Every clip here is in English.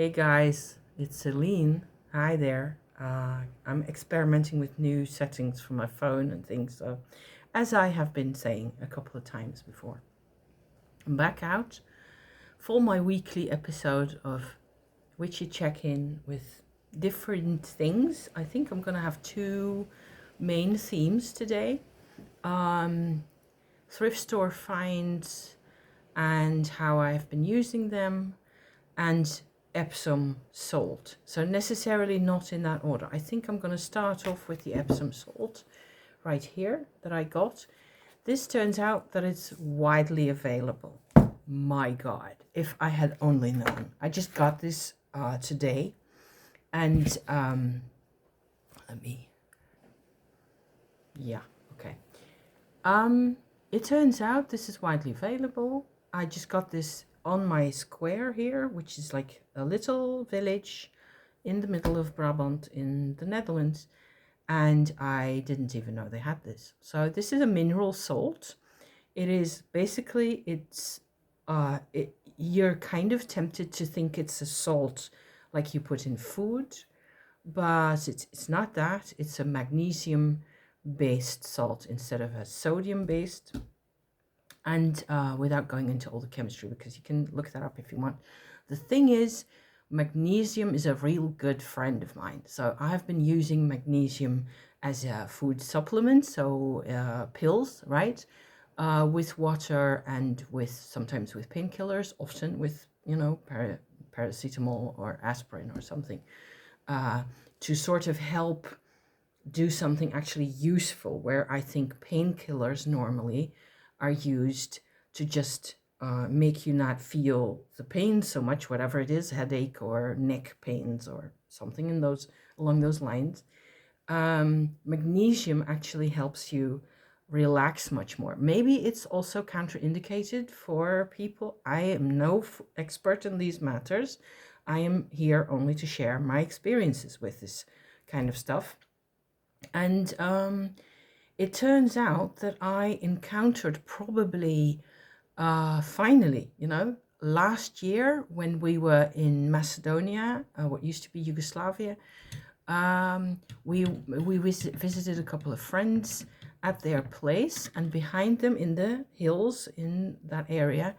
Hey guys, it's Celine. Hi there. I'm experimenting with new settings for my phone and things, so as I have been saying a couple of times before. I'm back out for my weekly episode of Witchy Check-In with different things. I think I'm gonna have two main themes today. Thrift store finds and how I've been using them, and Epsom salt. So necessarily not in that order. I think I'm going to start off with the Epsom salt right here that I got. This turns out that it's widely available. My God, if I had only known. I just got this today, and okay. It turns out this is widely available. I just got this on my square here, which is like a little village in the middle of Brabant in the Netherlands, and I didn't even know they had this. So this is a mineral salt. It is basically, you're kind of tempted to think it's a salt like you put in food, but it's not that. It's a magnesium based salt instead of a sodium based. And without going into all the chemistry, because you can look that up if you want. The thing is, magnesium is a real good friend of mine. So I've been using magnesium as a food supplement, so pills, right? With water and sometimes with painkillers, often with, paracetamol or aspirin or something, to sort of help do something actually useful, where I think painkillers normally are used to just make you not feel the pain so much, whatever it is, headache or neck pains or something along those lines. Magnesium actually helps you relax much more. Maybe it's also contraindicated for people. I am no expert in these matters. I am here only to share my experiences with this kind of stuff. And it turns out that I encountered probably, finally, last year when we were in Macedonia, what used to be Yugoslavia. We visited a couple of friends at their place, and behind them in the hills in that area,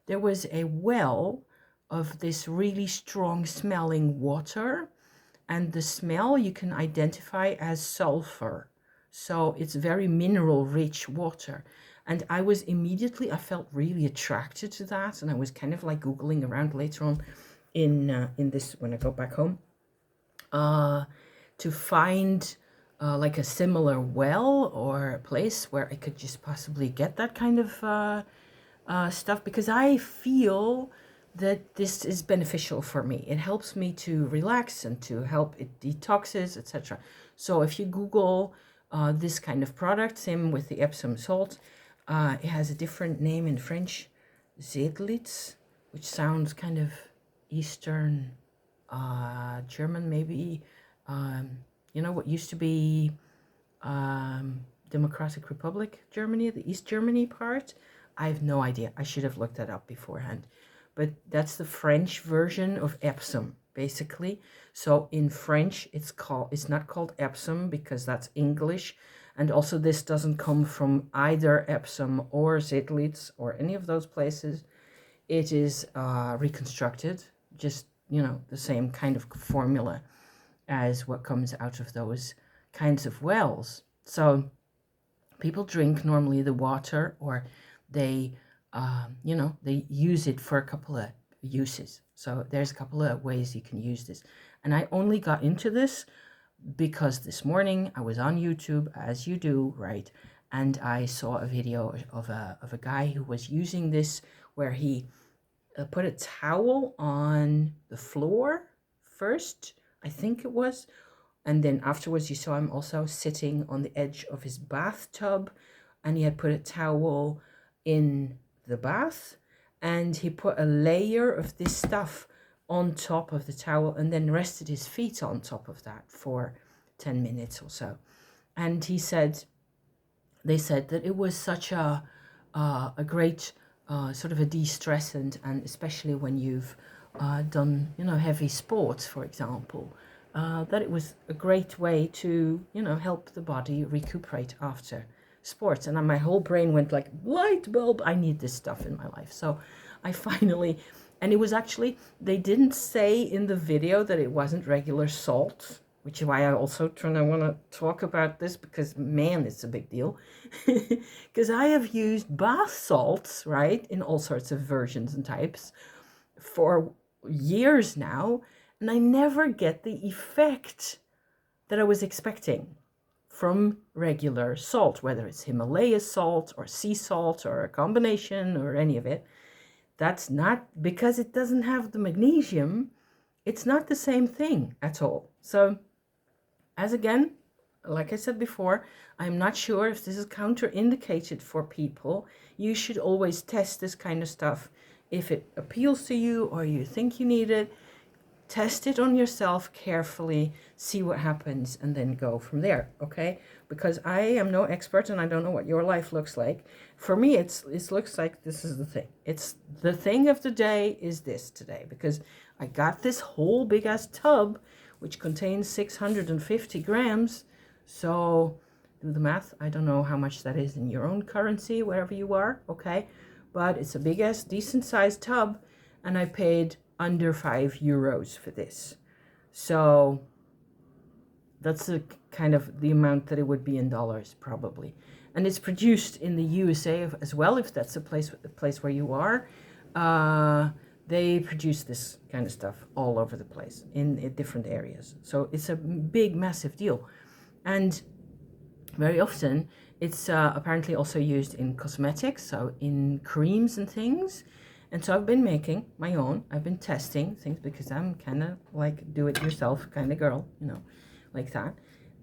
there was a well of this really strong smelling water, and the smell you can identify as sulfur. So it's very mineral rich water. And I felt really attracted to that. And I was kind of like Googling around later on in this, when I go back home, to find like a similar well or a place where I could just possibly get that kind of stuff, because I feel that this is beneficial for me. It helps me to relax and to help it detoxes, etc. So if you Google this kind of product, same with the Epsom salt, it has a different name in French, Zeedlitz, which sounds kind of Eastern German, maybe. What used to be Democratic Republic Germany, the East Germany part. I have no idea. I should have looked that up beforehand. But that's the French version of Epsom, basically. So in French, it's not called Epsom because that's English. And also this doesn't come from either Epsom or Zetlitz or any of those places. It is reconstructed, just, the same kind of formula as what comes out of those kinds of wells. So people drink normally the water, or they they use it for a couple of uses. So there's a couple of ways you can use this. And I only got into this because this morning I was on YouTube, as you do, right? And I saw a video of a guy who was using this, where he put a towel on the floor first, I think it was. And then afterwards you saw him also sitting on the edge of his bathtub, and he had put a towel in the bath, and he put a layer of this stuff on top of the towel, and then rested his feet on top of that for 10 minutes or so. And they said that it was such a great sort of a de-stressant, and especially when you've done, heavy sports, for example, that it was a great way to, help the body recuperate after sports. And then my whole brain went like, light bulb, I need this stuff in my life. So I finally, and it was actually, they didn't say in the video that it wasn't regular salt, which is why I also I want to talk about this, because man, it's a big deal. Because I have used bath salts, right, in all sorts of versions and types for years now, and I never get the effect that I was expecting from regular salt, whether it's Himalaya salt or sea salt or a combination or any of it. That's not, because it doesn't have the magnesium, it's not the same thing at all. So, as again, like I said before, I'm not sure if this is counterindicated for people. You should always test this kind of stuff. If it appeals to you or you think you need it, test it on yourself carefully, see what happens, and then go from there, okay? Because I am no expert and I don't know what your life looks like. For me, it looks like this is the thing. It's the thing of the day is this today, because I got this whole big ass tub, which contains 650 grams. So do the math. I don't know how much that is in your own currency, wherever you are, okay? But it's a big ass, decent sized tub, and I paid under €5 for this. So that's the kind of the amount that it would be in dollars, probably. And it's produced in the USA as well, if that's the place where you are. They produce this kind of stuff all over the place in different areas. So it's a big, massive deal. And very often it's apparently also used in cosmetics, so in creams and things. And so I've been making my own. I've been testing things because I'm kind of like do-it-yourself kind of girl, like that.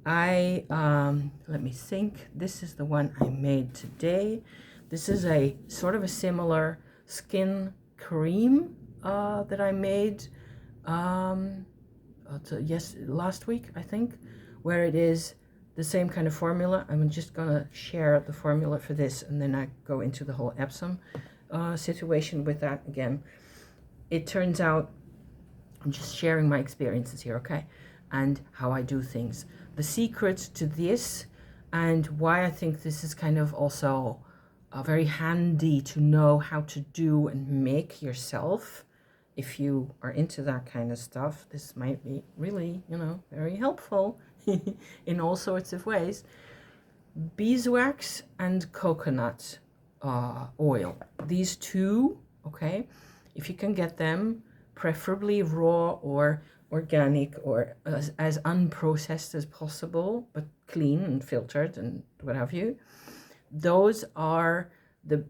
Let me think. This is the one I made today. This is a sort of a similar skin cream that I made last week, I think, where it is the same kind of formula. I'm just gonna share the formula for this, and then I go into the whole Epsom situation with that again. It turns out, I'm just sharing my experiences here, okay, and how I do things. The secret to this, and why I think this is kind of also very handy to know how to do and make yourself. If you are into that kind of stuff, this might be really, very helpful in all sorts of ways. Beeswax and coconut oil. These two, okay, if you can get them, preferably raw or organic or as unprocessed as possible, but clean and filtered and what have you. Those are the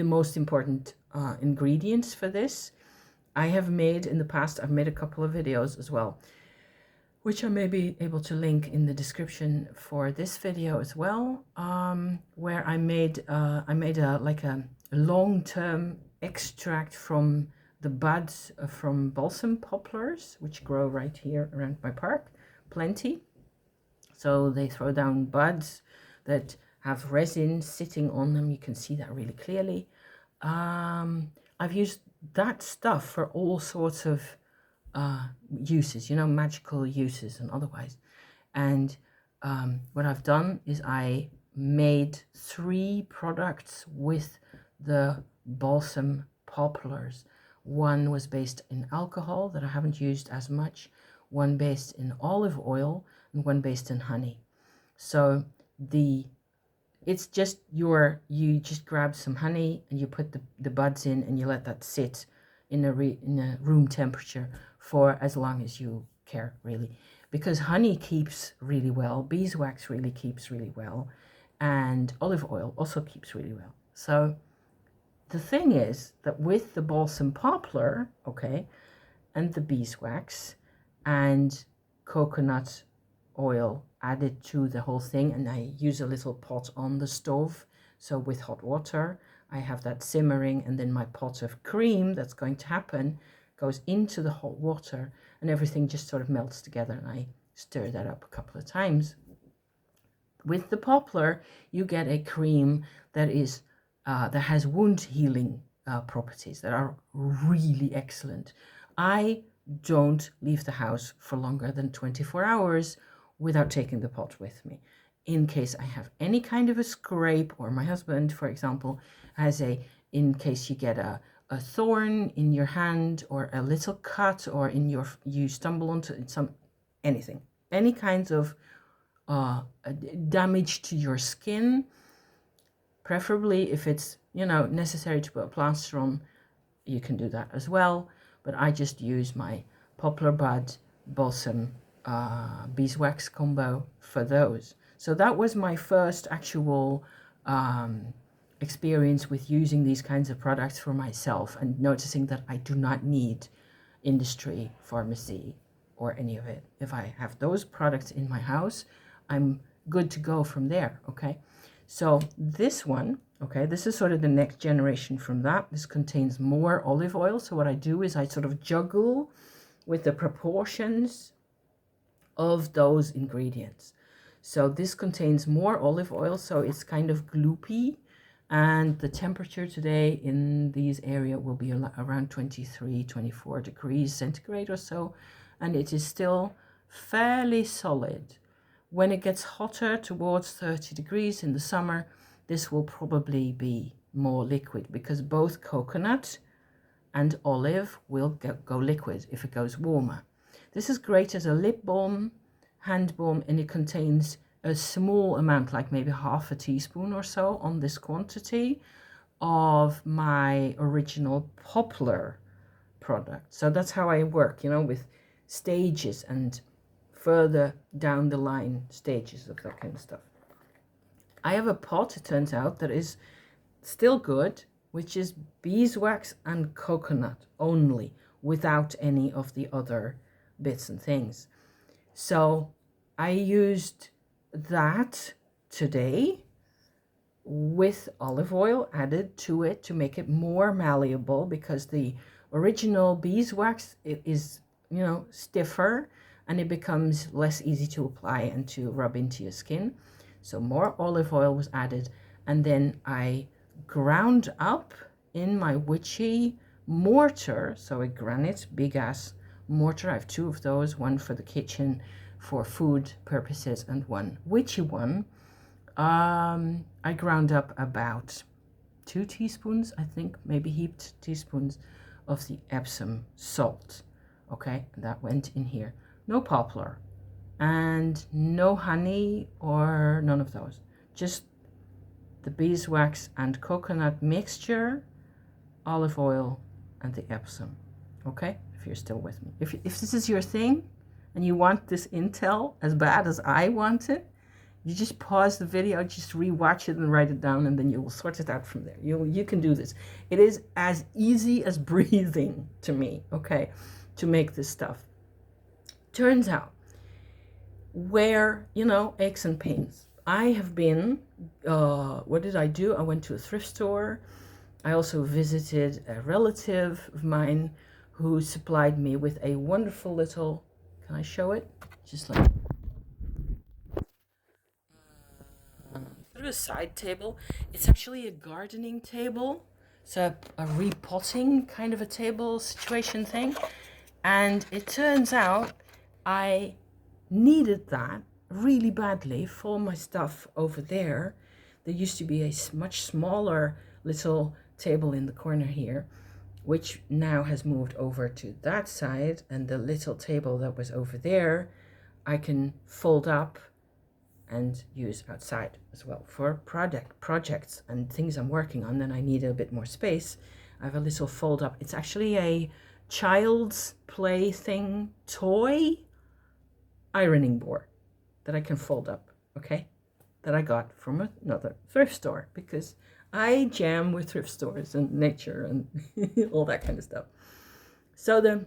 most important ingredients for this. I have made in the past, I've made a couple of videos as well, which I may be able to link in the description for this video as well, where I made a long-term extract from the buds from balsam poplars, which grow right here around my park, plenty. So they throw down buds that have resin sitting on them. You can see that really clearly. I've used that stuff for all sorts of uses, magical uses and otherwise. And what I've done is I made 3 products with the balsam poplars. One was based in alcohol that I haven't used as much, one based in olive oil, and one based in honey. So it's just you just grab some honey and you put the buds in and you let that sit in a room temperature for as long as you care, really, because honey keeps really well, beeswax really keeps really well, and olive oil also keeps really well. So the thing is that with the balsam poplar, okay, and the beeswax and coconut oil added to the whole thing, and I use a little pot on the stove, so with hot water I have that simmering, and then my pot of cream that's going to happen goes into the hot water, and everything just sort of melts together, and I stir that up a couple of times. With the poplar, you get a cream that is that has wound healing properties that are really excellent. I don't leave the house for longer than 24 hours without taking the pot with me, in case I have any kind of a scrape, or my husband, for example, has in case you get a thorn in your hand, or a little cut, or you stumble onto anything, any kinds of damage to your skin, preferably if it's necessary to put a plaster on, you can do that as well. But I just use my Poplar Bud Balsam beeswax combo for those. So that was my first actual experience with using these kinds of products for myself, and noticing that I do not need industry, pharmacy, or any of it. If I have those products in my house, I'm good to go from there. Okay, so this one, okay, this is sort of the next generation from that. This contains more olive oil. So what I do is I sort of juggle with the proportions of those ingredients. So this contains more olive oil, so it's kind of gloopy, and the temperature today in these areas will be around 23, 24 degrees centigrade or so, and it is still fairly solid. When it gets hotter, towards 30 degrees in the summer, this will probably be more liquid, because both coconut and olive will go liquid if it goes warmer. This is great as a lip balm, hand balm, and it contains a small amount, like maybe half a teaspoon or so on this quantity of my original Poplar product. So that's how I work, with stages and further down the line stages of that kind of stuff. I have a pot, it turns out, that is still good, which is beeswax and coconut only, without any of the other bits and things. So I used that today with olive oil added to it to make it more malleable, because the original beeswax is stiffer, and it becomes less easy to apply and to rub into your skin. So more olive oil was added, and then I ground up in my witchy mortar, so a granite big ass mortar. I have two of those, one for the kitchen for food purposes and one witchy one. I ground up about 2 teaspoons, I think, maybe heaped teaspoons of the Epsom salt. Okay, and that went in here. No poplar and no honey or none of those, just the beeswax and coconut mixture, olive oil, and the Epsom. Okay, if you're still with me, if this is your thing and you want this intel as bad as I want it, you just pause the video, just rewatch it and write it down, and then you will sort it out from there. You can do this. It is as easy as breathing to me, okay, to make this stuff. Turns out, where, aches and pains. I have been, what did I do? I went to a thrift store. I also visited a relative of mine who supplied me with a wonderful little, can I show it? Just like sort of a side table. It's actually a gardening table. So a repotting kind of a table situation thing. And it turns out I needed that really badly for my stuff over there. There used to be a much smaller little table in the corner here, which now has moved over to that side, and the little table that was over there I can fold up and use outside as well for projects and things I'm working on. Then I need a bit more space. I have a little fold up. It's actually a child's plaything toy ironing board that I can fold up, okay, that I got from another thrift store, because I jam with thrift stores and nature and all that kind of stuff. So the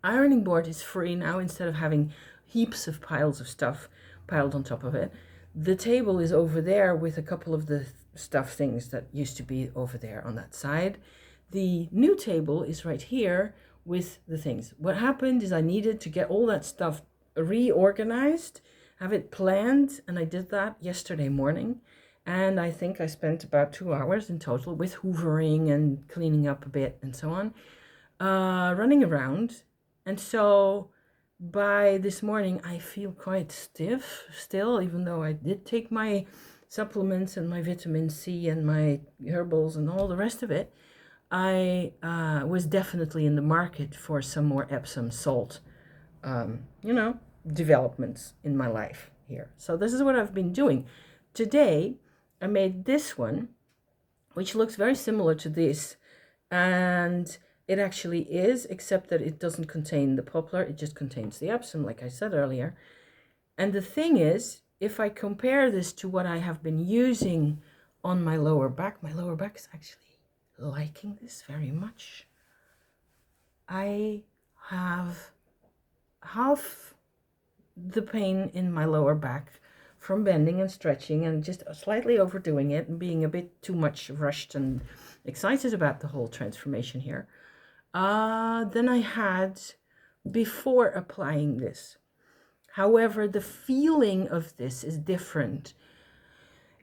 ironing board is free now. Instead of having heaps of piles of stuff piled on top of it, the table is over there with a couple of the stuff things that used to be over there on that side. The new table is right here with the things. What happened is I needed to get all that stuff reorganized, have it planned, and I did that yesterday morning. And I think I spent about 2 hours in total with hoovering and cleaning up a bit and so on, running around. And so by this morning, I feel quite stiff still, even though I did take my supplements and my vitamin C and my herbals and all the rest of it. I was definitely in the market for some more Epsom salt, developments in my life here. So this is what I've been doing. Today, I made this one, which looks very similar to this, and it actually is, except that it doesn't contain the poplar, it just contains the Epsom, like I said earlier. And the thing is, if I compare this to what I have been using on my lower back is actually liking this very much. I have half the pain in my lower back from bending and stretching and just slightly overdoing it and being a bit too much rushed and excited about the whole transformation here than I had before applying this. However, the feeling of this is different.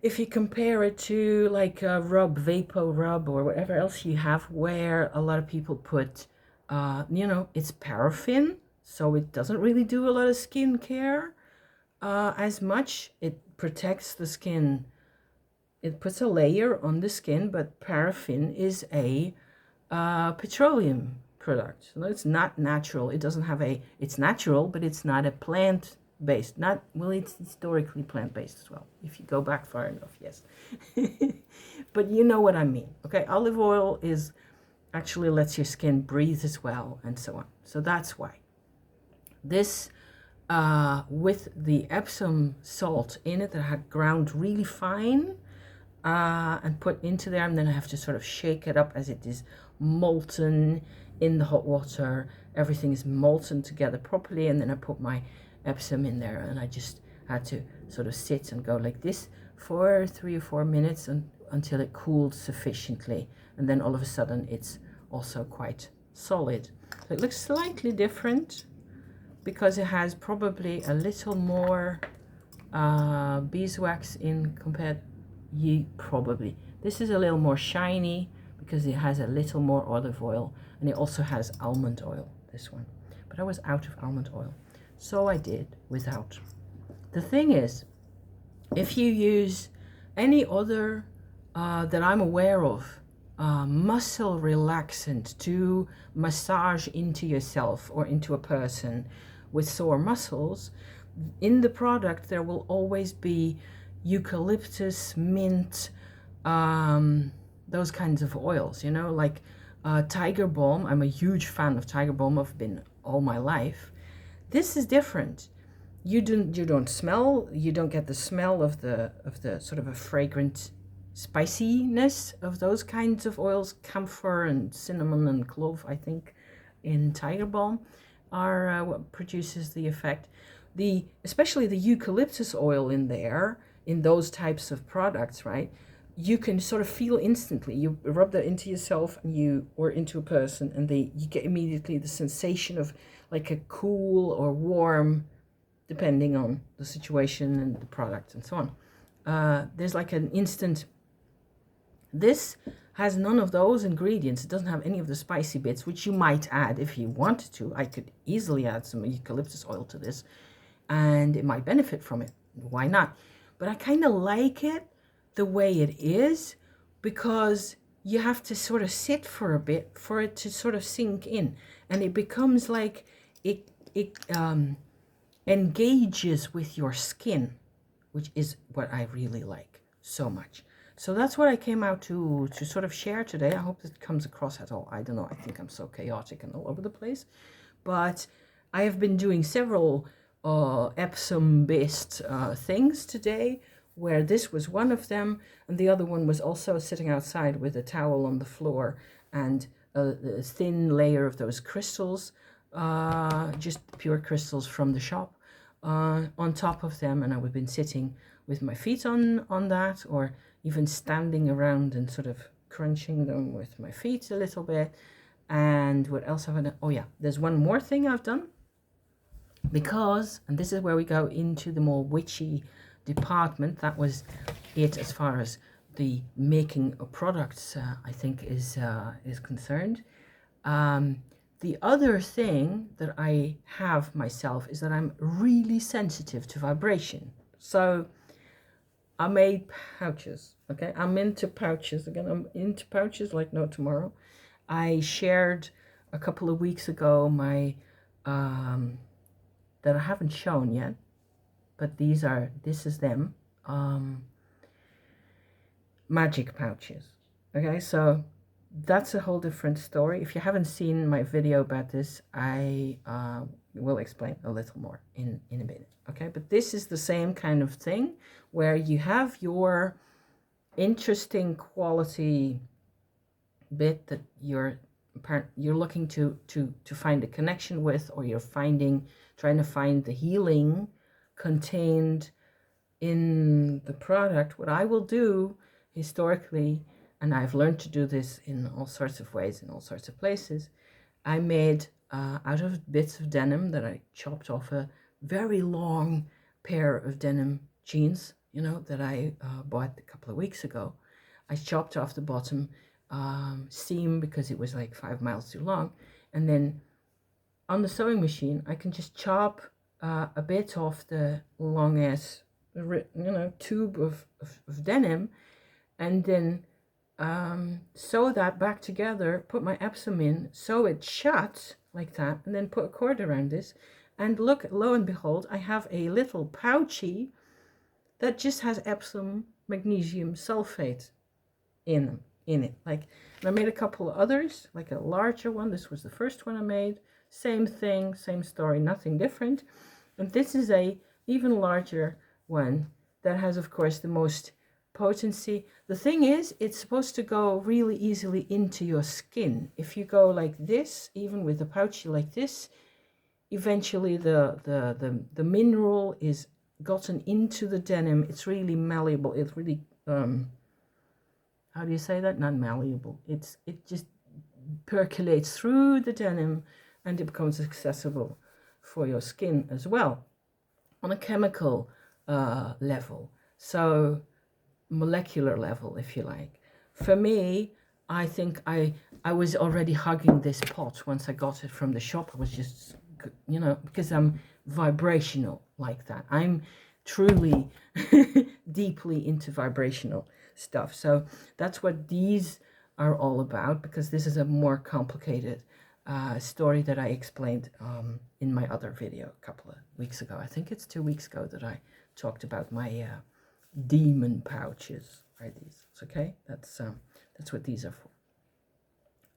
If you compare it to like a rub, Vapo Rub, or whatever else you have, where a lot of people put, it's paraffin, so it doesn't really do a lot of skin care as much. It protects the skin. It puts a layer on the skin, but paraffin is a petroleum product. So it's not natural. It doesn't have it's natural, but it's not a plant-based. It's historically plant-based as well, if you go back far enough, yes. But you know what I mean, okay? Olive oil actually lets your skin breathe as well, and so on. So that's why. This, with the Epsom salt in it that I had ground really fine and put into there, and then I have to sort of shake it up as it is molten in the hot water. Everything is molten together properly, and then I put my Epsom in there, and I just had to sort of sit and go like this for 3 or 4 minutes until it cooled sufficiently, and then all of a sudden it's also quite solid. So it looks slightly different because it has probably a little more beeswax in compared. This is a little more shiny because it has a little more olive oil, and it also has almond oil, this one. But I was out of almond oil, so I did without. The thing is, if you use any other that I'm aware of, muscle relaxant to massage into yourself or into a person with sore muscles, in the product there will always be eucalyptus, mint, those kinds of oils, like Tiger Balm. I'm a huge fan of Tiger Balm. I've been all my life. This is different. You don't smell. You don't get the smell of the sort of a fragrant spiciness of those kinds of oils. Camphor and cinnamon and clove, I think, in Tiger Balm are what produces the effect. Especially the eucalyptus oil in there, in those types of products, right? You can sort of feel instantly. You rub that into yourself or into a person, and you get immediately the sensation of like a cool or warm, depending on the situation and the product and so on. There's like an instant. This has none of those ingredients. It doesn't have any of the spicy bits, which you might add if you wanted to. I could easily add some eucalyptus oil to this, and it might benefit from it. Why not? But I kind of like it the way it is, because you have to sort of sit for a bit for it to sort of sink in, and it becomes like it engages with your skin, which is what I really like so much. So that's what I came out to sort of share today. I hope it comes across at all. I don't know. I think I'm so chaotic and all over the place. But I have been doing several Epsom-based things today, where this was one of them, and the other one was also sitting outside with a towel on the floor and a thin layer of those crystals, just pure crystals from the shop, on top of them. And I would have been sitting with my feet on that, or even standing around and sort of crunching them with my feet a little bit. And what else have I done? Oh yeah, there's one more thing I've done, because, and this is where we go into the more witchy department. That was it as far as the making of products, I think, is concerned. The other thing that I have myself is that I'm really sensitive to vibration. So I made pouches, okay? I'm into pouches. Again, I'm into pouches like no tomorrow. I shared a couple of weeks ago my, that I haven't shown yet, but this is them, magic pouches. Okay, so that's a whole different story. If you haven't seen my video about this, I will explain a little more in a minute. Okay, but this is the same kind of thing where you have your interesting quality bit that you're looking to find a connection with, or you're trying to find the healing contained in the product. What I will do historically, and I've learned to do this in all sorts of ways, in all sorts of places, I made out of bits of denim that I chopped off a very long pair of denim jeans, that I bought a couple of weeks ago. I chopped off the bottom seam because it was like 5 miles too long, and then on the sewing machine I can just chop a bit off the long ass tube of denim, and then sew that back together, put my Epsom in, sew it shut like that, and then put a cord around this, and look, lo and behold, I have a little pouchy that just has Epsom magnesium sulfate in it. Like, and I made a couple of others, like a larger one. This was the first one I made. Same thing, same story, nothing different. And this is a even larger one that has, of course, the most potency. The thing is, it's supposed to go really easily into your skin. If you go like this, even with a pouchy like this, eventually the mineral is gotten into the denim. It's really malleable. It's really how do you say that? Not malleable. It just percolates through the denim, and it becomes accessible for your skin as well on a chemical level. So molecular level, if you like. For me, I think I was already hugging this pot once I got it from the shop. I was just, because I'm vibrational like that. I'm truly deeply into vibrational stuff. So that's what these are all about, because this is a more complicated story that I explained in my other video a couple of weeks ago. I think it's 2 weeks ago that I talked about my demon pouches. Are these? Okay, that's what these are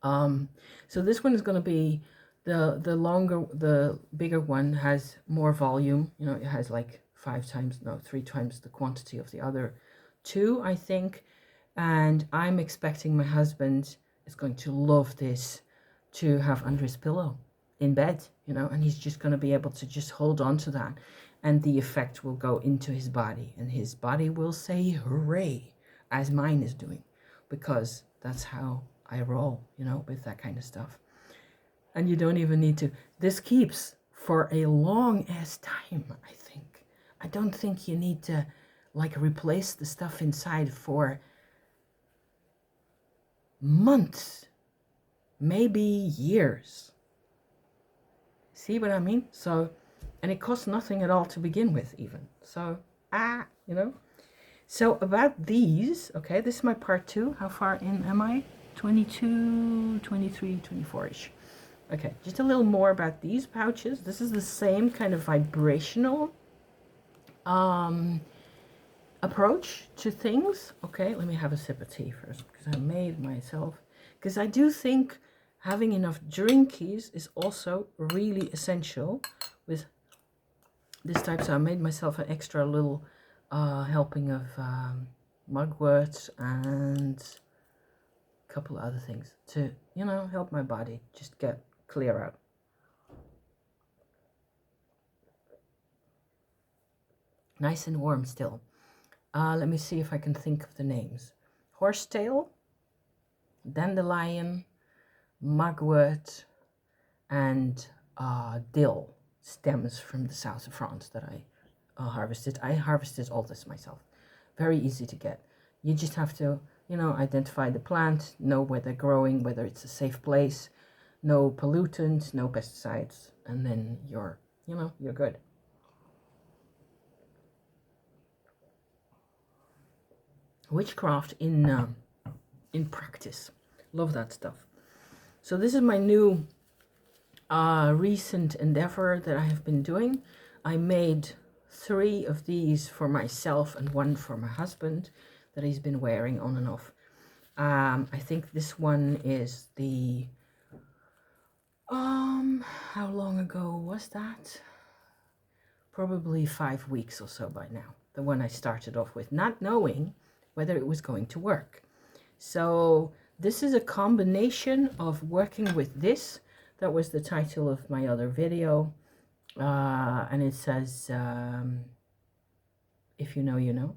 for. So this one is going to be the bigger one has more volume. It has like 3 times the quantity of the other two, I think. And I'm expecting my husband is going to love this to have under his pillow in bed, and he's just going to be able to just hold on to that, and the effect will go into his body, and his body will say hooray, as mine is doing, because that's how I roll, with that kind of stuff. And you don't even need to, this keeps for a long ass time, I think. I don't think you need to replace the stuff inside for months, maybe years. See what I mean? So, and it costs nothing at all to begin with, even. So, So about these, okay, this is my part 2. How far in am I? 22, 23, 24-ish. Okay, just a little more about these pouches. This is the same kind of vibrational approach to things. Okay, let me have a sip of tea first, because I made myself, because I do think having enough drinkies is also really essential with this type. So I made myself an extra little helping of mugwort and a couple of other things to, help my body just get clear out. Nice and warm still. Let me see if I can think of the names. Horsetail, dandelion, mugwort, and dill stems from the south of France that I harvested. I harvested all this myself. Very easy to get. You just have to, identify the plant, know where they're growing, whether it's a safe place, no pollutants, no pesticides, and then you're good. Witchcraft in practice. Love that stuff. So this is my new recent endeavor that I have been doing. I made 3 of these for myself and 1 for my husband that he's been wearing on and off. I think this one is the how long ago was that? Probably 5 weeks or so by now. The one I started off with, not knowing whether it was going to work. So this is a combination of working with this. That was the title of my other video. And it says, If You Know, You Know,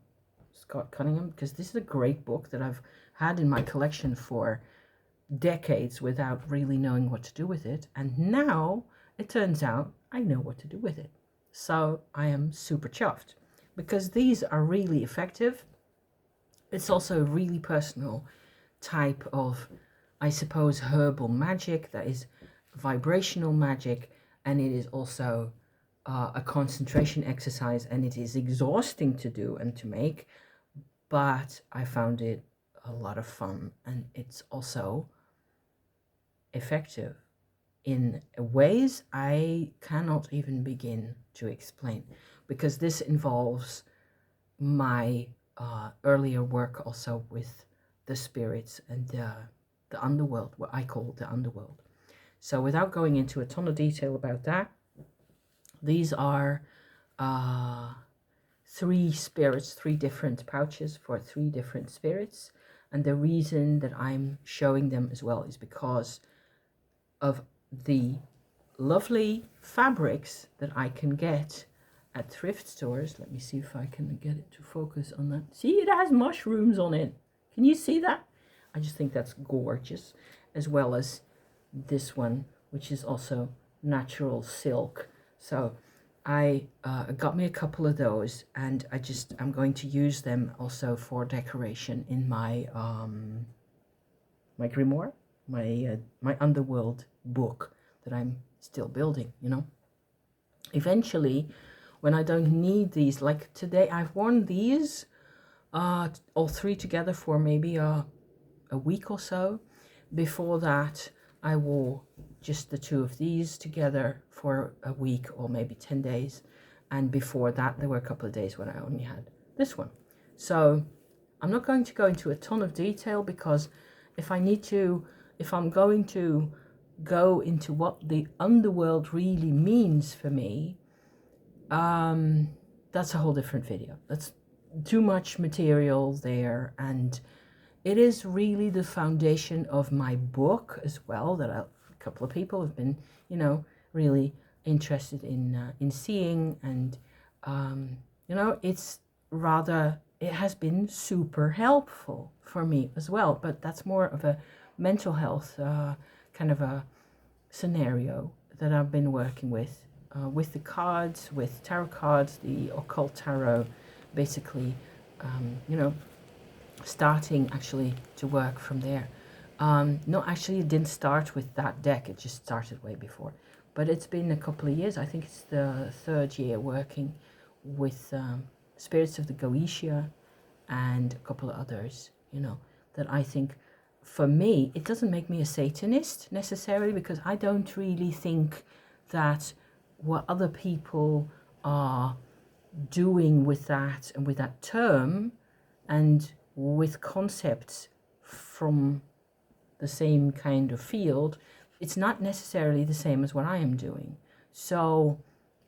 Scott Cunningham, because this is a great book that I've had in my collection for decades without really knowing what to do with it. And now it turns out I know what to do with it. So I am super chuffed because these are really effective. It's also a really personal type of, I suppose, herbal magic that is vibrational magic, and it is also a concentration exercise, and it is exhausting to do and to make, but I found it a lot of fun, and it's also effective in ways I cannot even begin to explain, because this involves my earlier work also with the spirits and the underworld, what I call the underworld. So without going into a ton of detail about that, these are 3 spirits, 3 different pouches for 3 different spirits. And the reason that I'm showing them as well is because of the lovely fabrics that I can get at thrift stores. Let me see if I can get it to focus on that. See, it has mushrooms on it. Can you see that? I just think that's gorgeous, as well as this one, which is also natural silk. So I got me a couple of those, and I'm going to use them also for decoration in my my grimoire, my underworld book that I'm still building, Eventually, when I don't need these, like today, I've worn these all 3 together for maybe a week or so. Before that, I wore just the 2 of these together for a week or maybe 10 days. And before that, there were a couple of days when I only had this one. So I'm not going to go into a ton of detail, because if I'm going to go into what the underworld really means for me, that's a whole different video. That's too much material there, and it is really the foundation of my book as well, that a couple of people have been, really interested in seeing, and it has been super helpful for me as well. But that's more of a mental health kind of a scenario that I've been working with the cards, with tarot cards, the occult tarot, basically, starting actually to work from there. No, actually, it didn't start with that deck. It just started way before. But it's been a couple of years. I think it's the 3rd year working with spirits of the Goetia and a couple of others, that I think, for me, it doesn't make me a Satanist necessarily, because I don't really think that what other people are doing with that and with that term and with concepts from the same kind of field, it's not necessarily the same as what I am doing. So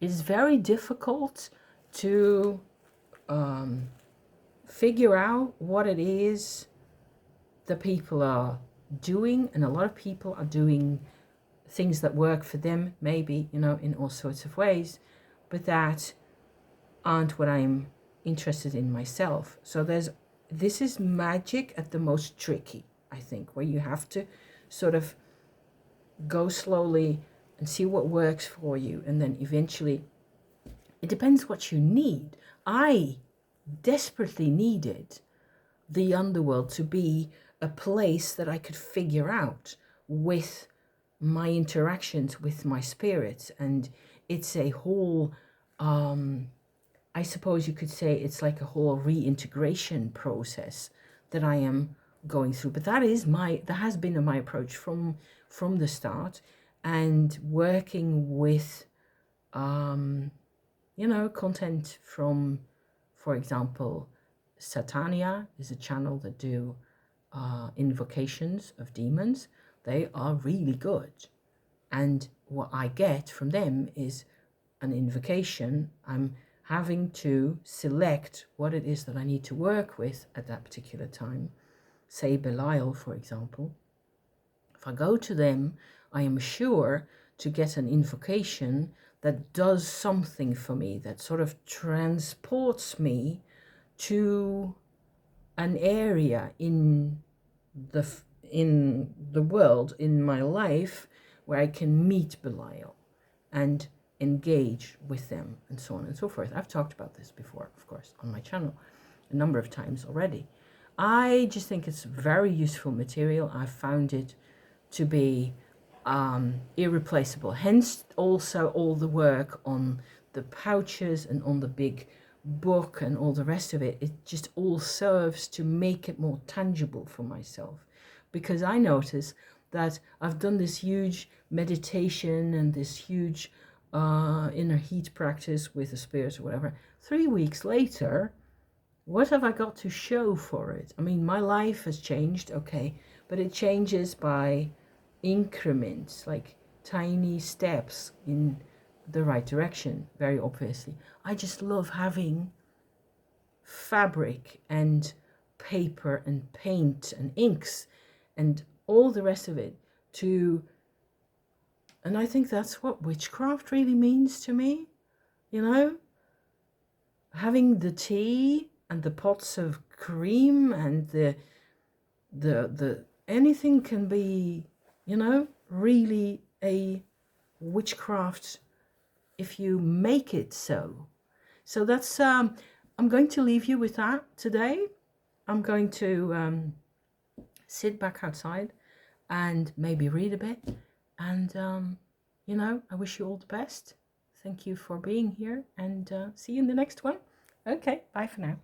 it's very difficult to figure out what it is the people are doing, and a lot of people are doing things that work for them, maybe, in all sorts of ways, but that aren't what I'm interested in myself. So this is magic at the most tricky, I think, where you have to sort of go slowly and see what works for you, and then eventually It depends what you need. I desperately needed the underworld to be a place that I could figure out with my interactions with my spirits. And it's a whole, I suppose you could say it's like a whole reintegration process that I am going through. But that has been my approach from the start, and working with content from, for example, Satania is a channel that do invocations of demons. They are really good. And what I get from them is an invocation. I'm having to select what it is that I need to work with at that particular time. Say Belial, for example. If I go to them, I am sure to get an invocation that does something for me, that sort of transports me to an area the in the world, in my life, where I can meet Belial and engage with them, and so on and so forth. I've talked about this before, of course, on my channel a number of times already. I just think it's very useful material. I found it to be irreplaceable. Hence also all the work on the pouches and on the big book and all the rest of it. It just all serves to make it more tangible for myself, because I notice that I've done this huge meditation and this huge inner heat practice with the spirits or whatever. 3 weeks later, what have I got to show for it? I mean, my life has changed, okay, but it changes by increments, like tiny steps in the right direction, very obviously. I just love having fabric and paper and paint and inks and all the rest of it and I think that's what witchcraft really means to me, having the tea and the pots of cream and the anything can be, really a witchcraft if you make it so. So that's I'm going to leave you with that today. I'm going to sit back outside and maybe read a bit, and I wish you all the best. Thank you for being here, and see you in the next one. Okay, bye for now.